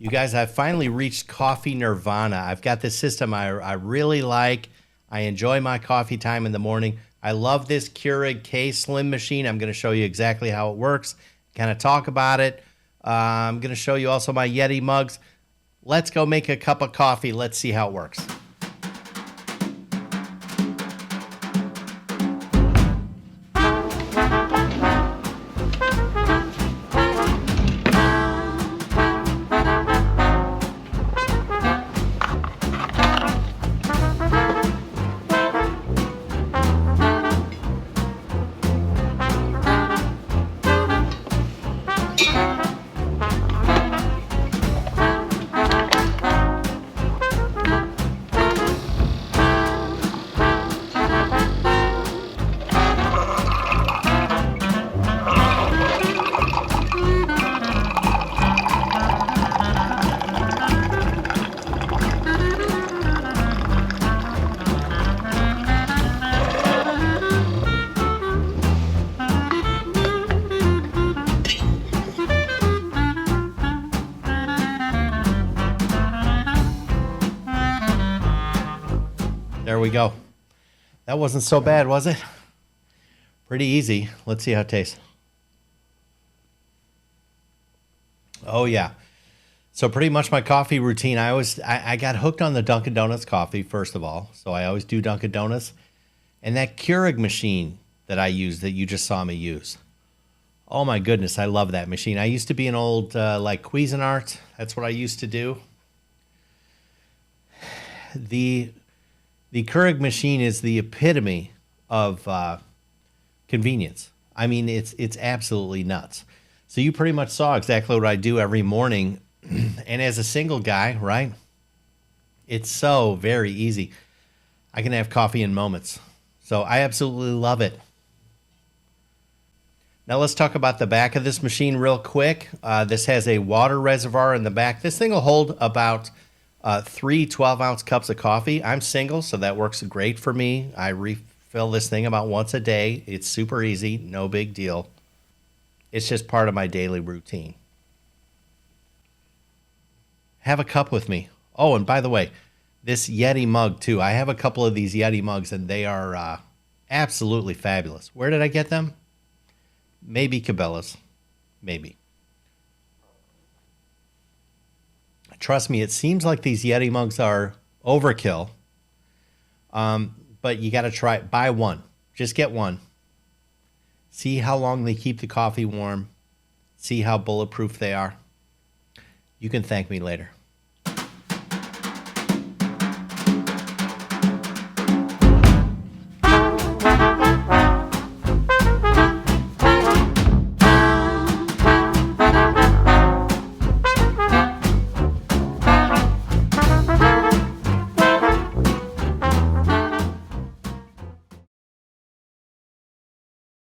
You guys, I've finally reached coffee nirvana. I've got this system I really like. I enjoy my coffee time in the morning. I love this Keurig K-Slim machine. I'm going to show you exactly how it works, kind of talk about it. I'm going to show you also my Yeti mugs. Let's go make a cup of coffee. Let's see how it works. There we go. That wasn't so bad, was it? Pretty easy. Let's see how it tastes. Oh yeah. So pretty much my coffee routine. I got hooked on the Dunkin' Donuts coffee, first of all. So I always do Dunkin' Donuts. And that Keurig machine that I use, that you just saw me use. Oh my goodness, I love that machine. I used to be an old like Cuisinart. That's what I used to do. The Keurig machine is the epitome of convenience. I mean, it's absolutely nuts. So you pretty much saw exactly what I do every morning. And as a single guy, right, it's so very easy. I can have coffee in moments. So I absolutely love it. Now let's talk about the back of this machine real quick. This has a water reservoir in the back. This thing will hold about 3 12-ounce cups of coffee. I'm single, so that works great for me. I refill this thing about once a day. It's super easy, no big deal. It's just part of my daily routine. Have a cup with me. Oh, and by the way, this Yeti mug too. I have a couple of these Yeti mugs, and they are absolutely fabulous. Where did I get them? Maybe Cabela's. Maybe. Trust me, it seems like these Yeti mugs are overkill. But you got to try it. Buy one. Just get one. See how long they keep the coffee warm. See how bulletproof they are. You can thank me later.